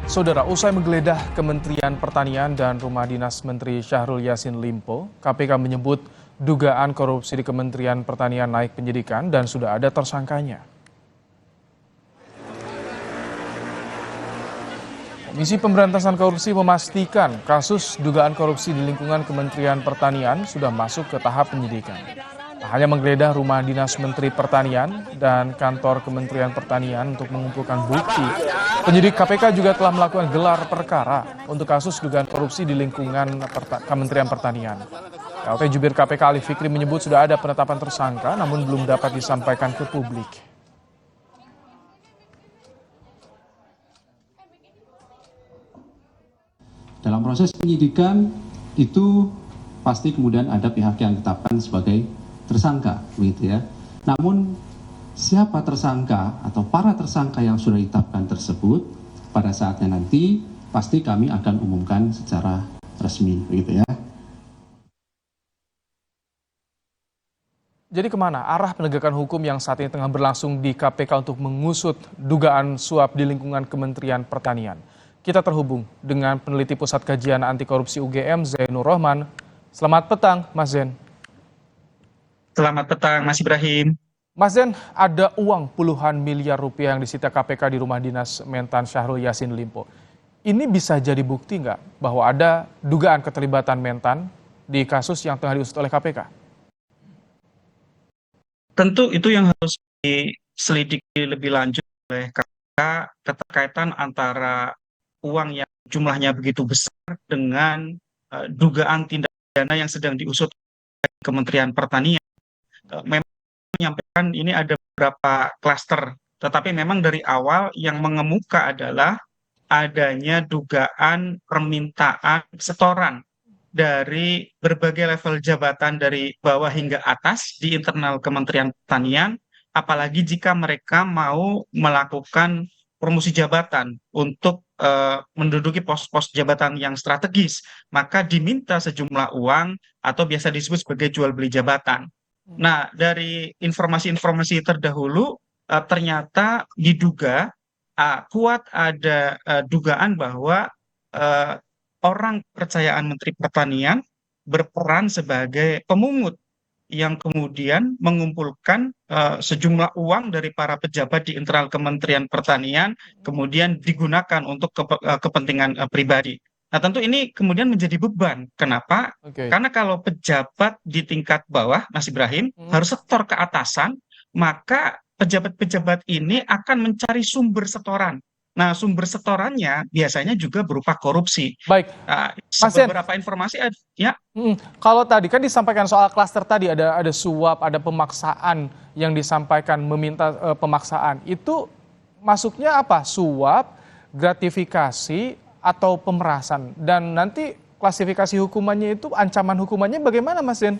Saudara, usai menggeledah Kementerian Pertanian dan Rumah Dinas Menteri Syahrul Yassin Limpo, KPK menyebut dugaan korupsi di Kementerian Pertanian naik penyidikan dan sudah ada tersangkanya. Komisi Pemberantasan Korupsi memastikan kasus dugaan korupsi di lingkungan Kementerian Pertanian sudah masuk ke tahap penyidikan. Tak hanya menggeledah rumah dinas Menteri Pertanian dan kantor Kementerian Pertanian untuk mengumpulkan bukti, penyidik KPK juga telah melakukan gelar perkara untuk kasus dugaan korupsi di lingkungan Kementerian Pertanian. PLT Jubir KPK Ali Fikri menyebut sudah ada penetapan tersangka namun belum dapat disampaikan ke publik. Dalam proses penyidikan itu pasti kemudian ada pihak yang ditetapkan sebagai tersangka, begitu ya. Namun siapa tersangka atau para tersangka yang sudah ditetapkan tersebut pada saatnya nanti pasti kami akan umumkan secara resmi, begitu ya. Jadi kemana arah penegakan hukum yang saat ini tengah berlangsung di KPK untuk mengusut dugaan suap di lingkungan Kementerian Pertanian? Kita terhubung dengan peneliti Pusat Kajian Anti Korupsi UGM, Zainur Rohman. Selamat petang, Mas Zain. Selamat petang, Mas Ibrahim. Mas Zain, ada uang puluhan miliar rupiah yang disita KPK di rumah dinas Mentan Syahrul Yassin Limpo. Ini bisa jadi bukti nggak bahwa ada dugaan keterlibatan Mentan di kasus yang tengah diusut oleh KPK? Tentu itu yang harus diselidiki lebih lanjut oleh KPK, keterkaitan antara uang yang jumlahnya begitu besar dengan dugaan tindak pidana yang sedang diusut oleh Kementerian Pertanian. Memang menyampaikan ini ada beberapa klaster, tetapi memang dari awal yang mengemuka adalah adanya dugaan permintaan setoran dari berbagai level jabatan dari bawah hingga atas di internal Kementerian Pertanian, apalagi jika mereka mau melakukan promosi jabatan untuk menduduki pos-pos jabatan yang strategis, maka diminta sejumlah uang atau biasa disebut sebagai jual beli jabatan. Nah, dari informasi-informasi terdahulu ternyata diduga kuat ada dugaan bahwa orang kepercayaan Menteri Pertanian berperan sebagai pemungut yang kemudian mengumpulkan sejumlah uang dari para pejabat di internal Kementerian Pertanian, kemudian digunakan untuk kepentingan pribadi. Nah, tentu ini kemudian menjadi beban. Kenapa? Karena kalau pejabat di tingkat bawah, Mas Ibrahim, harus setor ke atasan, maka pejabat-pejabat ini akan mencari sumber setoran. Nah, sumber setorannya biasanya juga berupa korupsi. Baik, Mas Zain, beberapa informasi ya. Kalau tadi kan disampaikan soal klaster tadi ada suap, ada pemaksaan yang disampaikan meminta pemaksaan. Itu masuknya apa? Suap, gratifikasi atau pemerasan? Dan nanti klasifikasi hukumannya itu ancaman hukumannya bagaimana, Mas Zain?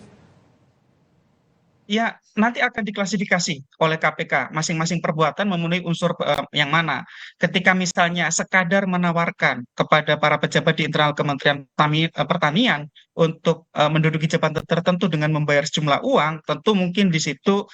Ya, nanti akan diklasifikasi oleh KPK. Masing-masing perbuatan memenuhi unsur yang mana. Ketika misalnya sekadar menawarkan kepada para pejabat di internal Kementerian Pertanian untuk menduduki jabatan tertentu dengan membayar sejumlah uang, tentu mungkin di situ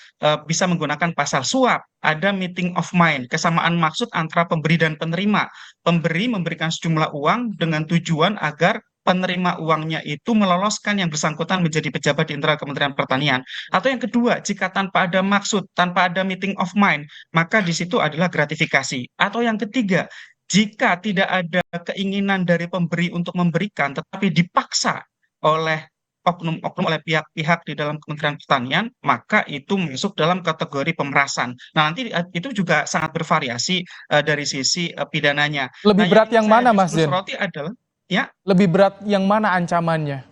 bisa menggunakan pasal suap. Ada meeting of mind, kesamaan maksud antara pemberi dan penerima. Pemberi memberikan sejumlah uang dengan tujuan agar penerima uangnya itu meloloskan yang bersangkutan menjadi pejabat di internal Kementerian Pertanian. Atau yang kedua, jika tanpa ada maksud, tanpa ada meeting of mind, maka di situ adalah gratifikasi. Atau yang ketiga, jika tidak ada keinginan dari pemberi untuk memberikan, tetapi dipaksa oleh oknum-oknum, oleh pihak-pihak di dalam Kementerian Pertanian, maka itu masuk dalam kategori pemerasan. Nah, nanti itu juga sangat bervariasi dari sisi pidananya. Lebih berat yang mana, Mas Zain? Adalah ya. Lebih berat yang mana ancamannya?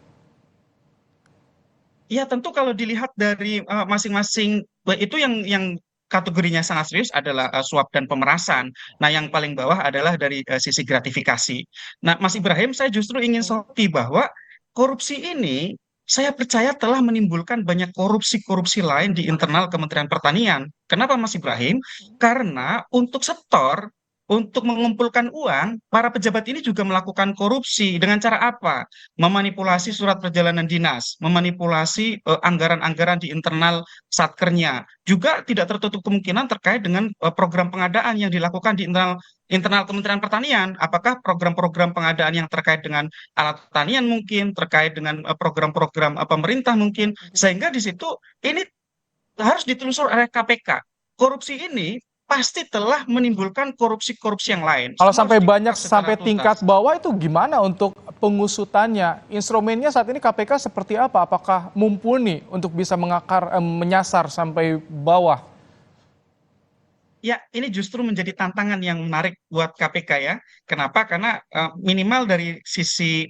Ya, tentu kalau dilihat dari masing-masing itu yang kategorinya sangat serius adalah suap dan pemerasan. Nah, yang paling bawah adalah dari sisi gratifikasi. Nah, Mas Ibrahim, saya justru ingin soroti bahwa korupsi ini saya percaya telah menimbulkan banyak korupsi-korupsi lain di internal Kementerian Pertanian. Kenapa, Mas Ibrahim? Karena untuk setor untuk mengumpulkan uang, para pejabat ini juga melakukan korupsi dengan cara apa? Memanipulasi surat perjalanan dinas, memanipulasi anggaran-anggaran di internal satkernya. Juga tidak tertutup kemungkinan terkait dengan program pengadaan yang dilakukan di internal Kementerian Pertanian. Apakah program-program pengadaan yang terkait dengan alat pertanian mungkin, terkait dengan program-program pemerintah mungkin, sehingga di situ ini harus ditelusur oleh KPK. Korupsi ini pasti telah menimbulkan korupsi-korupsi yang lain. Kalau Semua sampai harus banyak diungkap secara sampai tuntas. tingkat bawah itu gimana untuk pengusutannya? Instrumennya saat ini KPK seperti apa? Apakah mumpuni untuk bisa menyasar sampai bawah? Ya, ini justru menjadi tantangan yang menarik buat KPK ya. Kenapa? Karena minimal dari sisi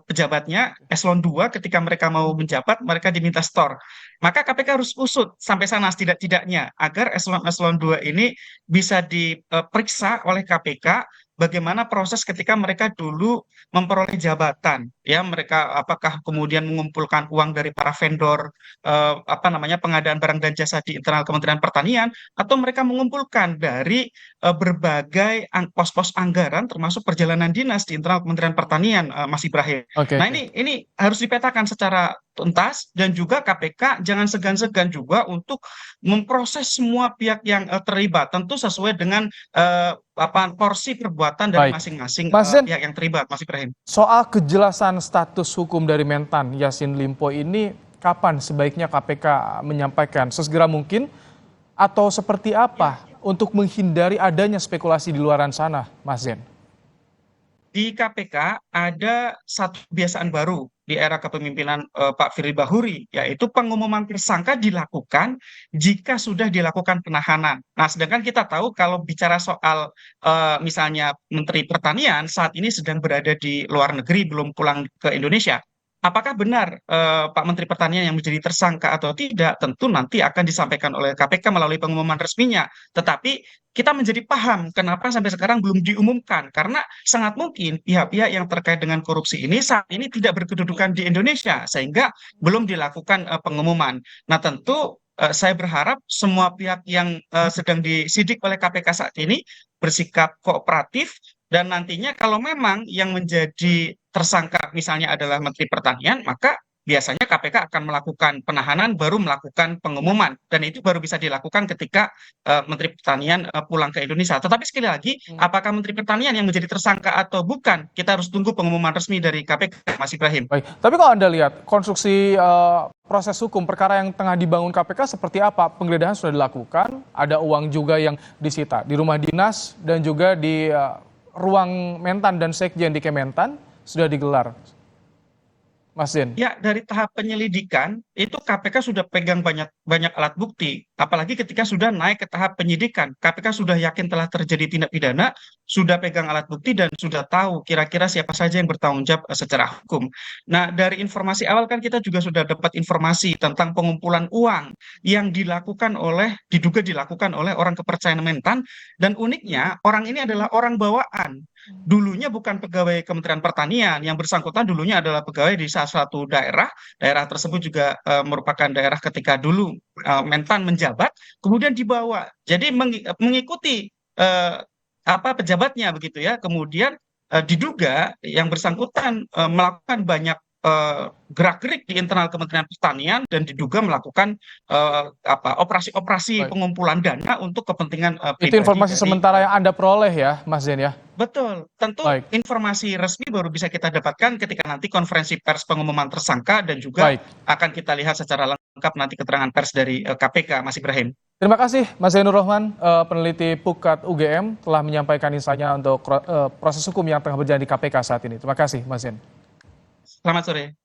pejabatnya, eselon 2 ketika mereka mau menjabat, mereka diminta store. Maka KPK harus usut sampai sana setidak-tidaknya agar eselon 2 ini bisa diperiksa oleh KPK bagaimana proses ketika mereka dulu memperoleh jabatan. Ya, mereka apakah kemudian mengumpulkan uang dari para vendor pengadaan barang dan jasa di internal Kementerian Pertanian, atau mereka mengumpulkan dari berbagai pos-pos anggaran termasuk perjalanan dinas di internal Kementerian Pertanian, Mas Ibrahim. Oke, Nah, oke. ini harus dipetakan secara tuntas, dan juga KPK jangan segan-segan juga untuk memproses semua pihak yang terlibat, tentu sesuai dengan porsi perbuatan dari Baik. masing-masing Mas Zen, pihak yang terlibat, Mas Ibrahim. soal kejelasan status hukum dari Mentan Yassin Limpo ini, kapan sebaiknya KPK menyampaikan? Sesegera mungkin atau seperti apa untuk menghindari adanya spekulasi di luaran sana, Mas Zen? Di KPK ada satu kebiasaan baru di era kepemimpinan Pak Firly Bahuri, yaitu pengumuman tersangka dilakukan jika sudah dilakukan penahanan. Nah, sedangkan kita tahu kalau bicara soal misalnya Menteri Pertanian saat ini sedang berada di luar negeri, belum pulang ke Indonesia. Apakah benar Pak Menteri Pertanian yang menjadi tersangka atau tidak? Tentu nanti akan disampaikan oleh KPK melalui pengumuman resminya. Tetapi kita menjadi paham kenapa sampai sekarang belum diumumkan, karena sangat mungkin pihak-pihak yang terkait dengan korupsi ini saat ini tidak berkedudukan di Indonesia sehingga belum dilakukan pengumuman. Nah, tentu saya berharap semua pihak yang sedang disidik oleh KPK saat ini bersikap kooperatif, dan nantinya kalau memang yang menjadi tersangka misalnya adalah Menteri Pertanian, maka biasanya KPK akan melakukan penahanan baru melakukan pengumuman, dan itu baru bisa dilakukan ketika Menteri Pertanian pulang ke Indonesia. Tetapi sekali lagi, apakah Menteri Pertanian yang menjadi tersangka atau bukan, kita harus tunggu pengumuman resmi dari KPK, Mas Ibrahim. Baik, tapi kalau Anda lihat konstruksi proses hukum perkara yang tengah dibangun KPK seperti apa? Penggeledahan sudah dilakukan, ada uang juga yang disita di rumah dinas dan juga di ruang Mentan dan Sekjen di Kementan sudah digelar. Mas Zen. Ya, dari tahap penyelidikan itu KPK sudah pegang banyak banyak alat bukti, apalagi ketika sudah naik ke tahap penyidikan. KPK sudah yakin telah terjadi tindak pidana, sudah pegang alat bukti dan sudah tahu kira-kira siapa saja yang bertanggung jawab secara hukum. Nah, dari informasi awal kan kita juga sudah dapat informasi tentang pengumpulan uang yang diduga dilakukan oleh orang kepercayaan Mentan, dan uniknya orang ini adalah orang bawaan. Dulunya bukan pegawai Kementerian Pertanian, yang bersangkutan dulunya adalah pegawai di salah satu daerah. Daerah tersebut juga merupakan daerah ketika dulu Mentan menjabat, kemudian dibawa. Jadi mengikuti pejabatnya begitu ya. Kemudian diduga yang bersangkutan melakukan banyak gerak-gerik di internal Kementerian Pertanian, dan diduga melakukan operasi-operasi Baik. pengumpulan dana untuk kepentingan Itu pribadi informasi dari sementara yang Anda peroleh ya, Mas Zen ya? Betul, tentu Baik, informasi resmi baru bisa kita dapatkan ketika nanti konferensi pers pengumuman tersangka, dan juga baik. akan kita lihat secara lengkap nanti keterangan pers dari KPK, Mas Ibrahim. Terima kasih Mas Zainur Rohman, peneliti Pukat UGM telah menyampaikan insight-nya untuk proses hukum yang tengah berjalan di KPK saat ini. Terima kasih Mas Zain. Selamat sore.